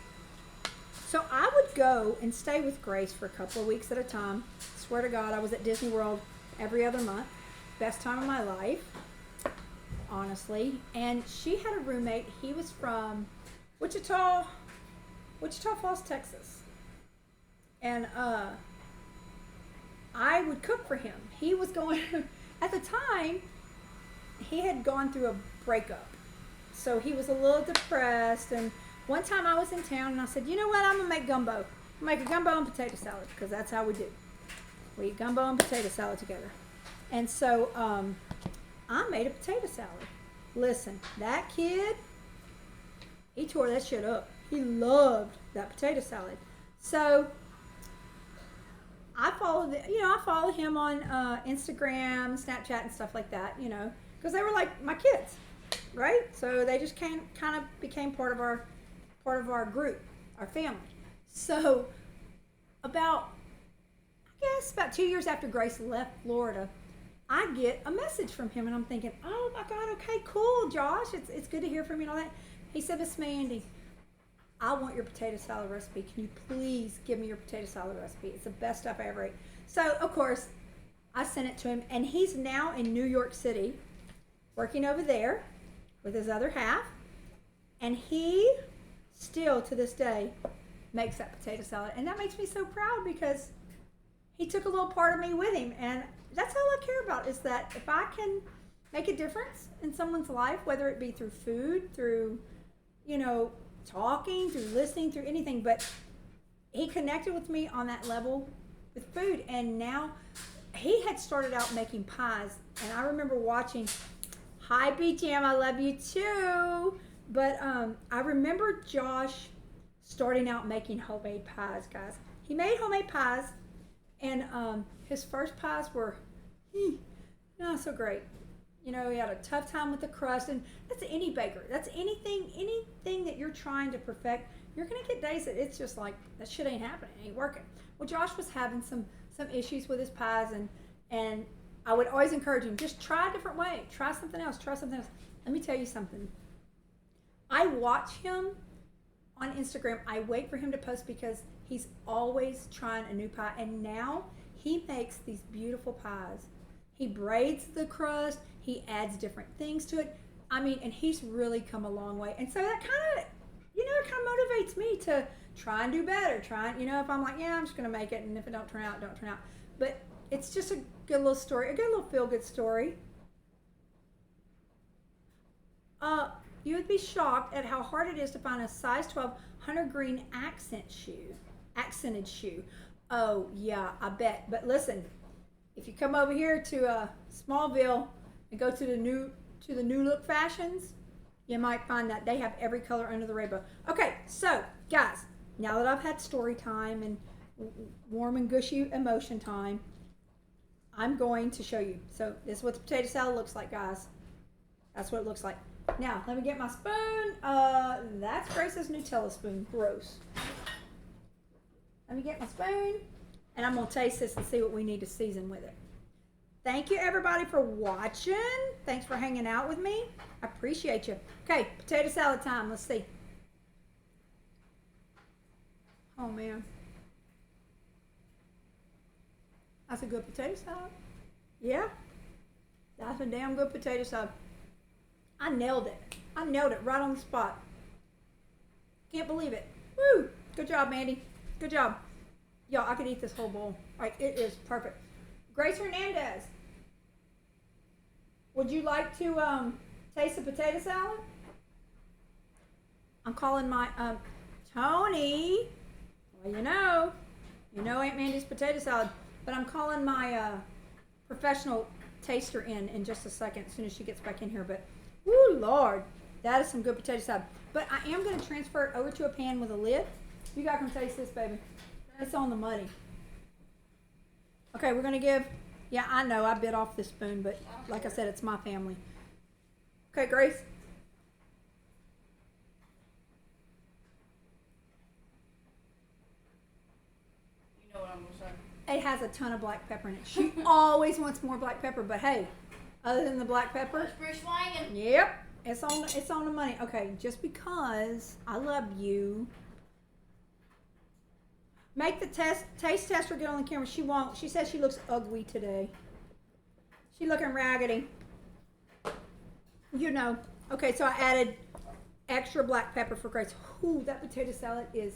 so I would go and stay with Grace for a couple of weeks at a time. Swear to God, I was at Disney World every other month. Best time of my life, honestly. And she had a roommate. He was from Wichita Falls, Texas. And I would cook for him. He was going, at the time, he had gone through a breakup. So he was a little depressed. And one time I was in town and I said, you know what, I'm going to make gumbo. Make a gumbo and potato salad, because that's how we do. We eat gumbo and potato salad together. And so I made a potato salad. Listen, that kid, he tore that shit up. He loved that potato salad. So I followed him on Instagram, Snapchat, and stuff like that, because they were like my kids, right? So they just kind of became part of our group, our family. So about 2 years after Grace left Florida, I get a message from him, and I'm thinking, oh my God, okay, cool, Josh, it's good to hear from you and all that. He said, Miss Mandy, I want your potato salad recipe. Can you please give me your potato salad recipe? It's the best stuff I ever ate. So, of course, I sent it to him, and he's now in New York City, working over there with his other half, and he still, to this day, makes that potato salad. And that makes me so proud, because he took a little part of me with him, and that's all I care about, is that if I can make a difference in someone's life, whether it be through food, through, talking, through listening, through anything, but he connected with me on that level with food. And now he had started out making pies, and I remember watching, hi B-Jam, I love you too, but I remember Josh starting out making homemade pies, guys. He made homemade pies, and his first pies were not so great. He had a tough time with the crust, and that's any baker. That's anything that you're trying to perfect. You're gonna get days that it's just like, that shit ain't happening, it ain't working. Well, Josh was having some issues with his pies, and I would always encourage him, just try a different way, try something else. Let me tell you something. I watch him on Instagram. I wait for him to post, because he's always trying a new pie, and now he makes these beautiful pies. He braids the crust. He adds different things to it. I mean, and he's really come a long way. And so that kind of, it kind of motivates me to try and do better. If I'm like, yeah, I'm just going to make it, and if it don't turn out, don't turn out. But it's just a good little story, a good little feel-good story. You would be shocked at how hard it is to find a size 12 hunter green accented shoe. Oh, yeah, I bet. But listen, if you come over here to Smallville and go to the new look fashions, you might find that they have every color under the rainbow. Okay, so guys, now that I've had story time and warm and gushy emotion time, I'm going to show you. So this is what the potato salad looks like, guys. That's what it looks like. Now, let me get my spoon. That's Grace's Nutella spoon. Gross. Let me get my spoon, and I'm going to taste this and see what we need to season with it. Thank you, everybody, for watching. Thanks for hanging out with me. I appreciate you. Okay, potato salad time. Let's see. Oh, man. That's a good potato salad. Yeah, that's a damn good potato salad. I nailed it. I nailed it right on the spot. Can't believe it. Woo! Good job, Mandy. Good job. Y'all, I could eat this whole bowl. Like, it is perfect. Grace Hernandez, would you like to taste the potato salad? I'm calling my Tony. Well, you know Aunt Mandy's potato salad. But I'm calling my professional taster in just a second, as soon as she gets back in here. But, woo, Lord, that is some good potato salad. But I am going to transfer it over to a pan with a lid. You guys can taste this, baby. It's on the muddy. Okay, we're going to give, yeah, I know I bit off this spoon, but like I said, it's my family. Okay, Grace. You know what I'm gonna say. It has a ton of black pepper in it. She always wants more black pepper, but hey, other than the black pepper, Bruce Wayne. yep, it's on the money. Okay, just because I love you. Make the taste tester get on the camera. She won't. She says she looks ugly today. She looking raggedy. You know. Okay, so I added extra black pepper for Grace. Ooh, that potato salad is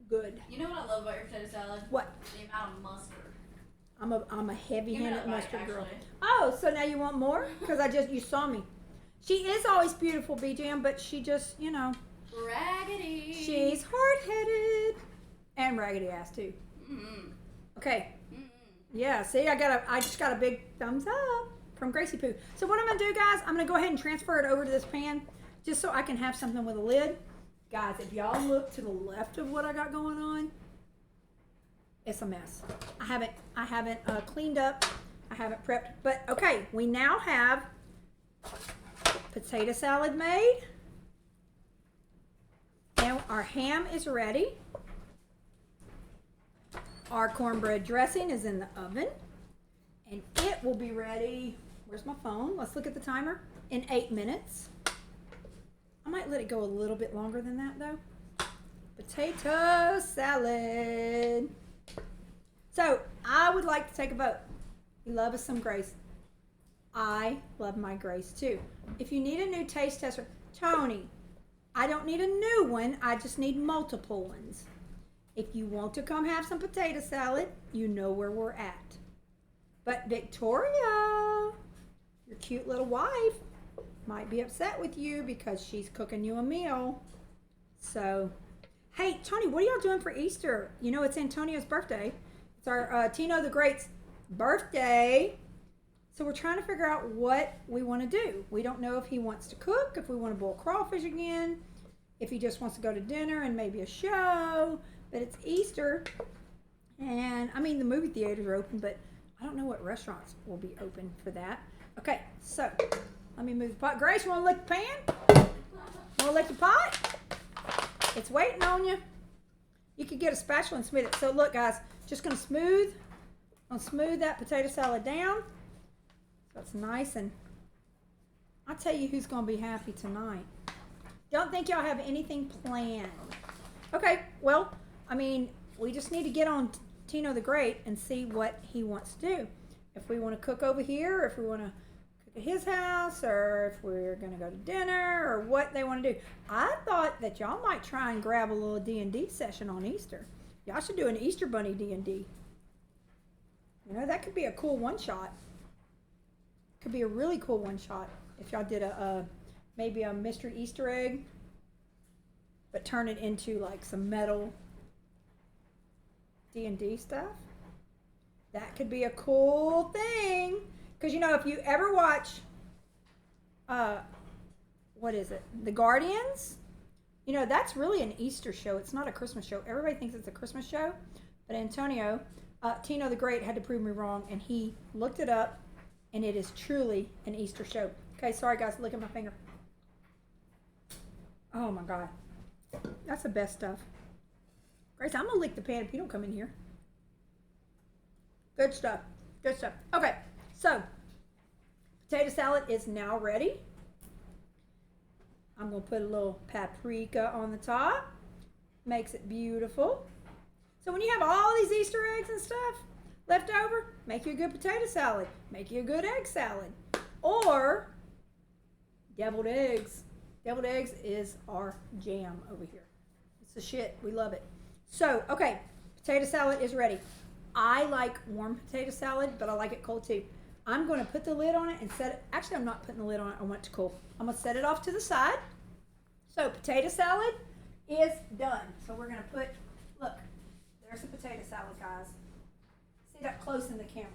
good. You know what I love about your potato salad? What? The amount of mustard. I'm a heavy-handed mustard girl. Actually. Oh, so now you want more? Because you saw me. She is always beautiful, B-Jam, but she just, you know. Raggedy. She's hard-headed. And raggedy ass, too. Mm-hmm. Okay. Mm-hmm. Yeah, see, I just got a big thumbs up from Gracie Poo. So what I'm going to do, guys, I'm going to go ahead and transfer it over to this pan just so I can have something with a lid. Guys, if y'all look to the left of what I got going on, it's a mess. I haven't cleaned up. I haven't prepped. But, okay, we now have potato salad made. Now our ham is ready. Our cornbread dressing is in the oven. And it will be ready, where's my phone? Let's look at the timer. In 8 minutes. I might let it go a little bit longer than that though. Potato salad. So, I would like to take a vote. You love us some Grace. I love my Grace too. If you need a new taste tester, Tony, I don't need a new one. I just need multiple ones. If you want to come have some potato salad, you know where we're at. But Victoria, your cute little wife, might be upset with you because she's cooking you a meal. So, hey, Tony, what are y'all doing for Easter? You know, it's Antonio's birthday. It's our Tino the Great's birthday. So we're trying to figure out what we want to do. We don't know if he wants to cook, if we want to boil crawfish again, if he just wants to go to dinner and maybe a show. But it's Easter. And, I mean, the movie theaters are open, but I don't know what restaurants will be open for that. Okay, so let me move the pot. Grace, you want to lick the pan? Want to lick the pot? It's waiting on you. You could get a spatula and smooth it. So look, guys, just going to smooth that potato salad down. So it's nice, and I'll tell you who's going to be happy tonight. Don't think y'all have anything planned. Okay, well, I mean, we just need to get on Tino the Great and see what he wants to do. If we want to cook over here, or if we want to cook at his house, or if we're going to go to dinner, or what they want to do. I thought that y'all might try and grab a little D&D session on Easter. Y'all should do an Easter Bunny D&D. You know, that could be a cool one-shot. Could be a really cool one-shot if y'all did maybe a mystery Easter egg, but turn it into like some metal D&D stuff. That could be a cool thing. Because, you know, if you ever watch, what is it? The Guardians? You know, that's really an Easter show. It's not a Christmas show. Everybody thinks it's a Christmas show. But Antonio, Tino the Great had to prove me wrong. And he looked it up. And it is truly an Easter show. Okay, sorry guys, look at my finger. Oh my God. That's the best stuff. Grace, I'm gonna lick the pan if you don't come in here. Good stuff. Good stuff. Okay, so potato salad is now ready. I'm gonna put a little paprika on the top. Makes it beautiful. So when you have all these Easter eggs and stuff left over, make you a good potato salad. Make you a good egg salad. Or deviled eggs. Deviled eggs is our jam over here. It's the shit. We love it. So, okay, potato salad is ready. I like warm potato salad, but I like it cold too. I'm going to put the lid on it and set it. Actually, I'm not putting the lid on it. I want it to cool. I'm going to set it off to the side. So, potato salad is done. So, we're going to put, look, there's the potato salad, guys. See that close in the camera.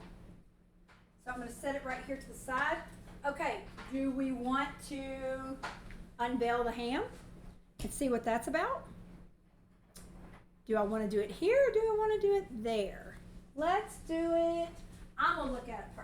So, I'm going to set it right here to the side. Okay, do we want to unveil the ham and see what that's about? Do I want to do it here or do I want to do it there? Let's do it. I'm going to look at it first.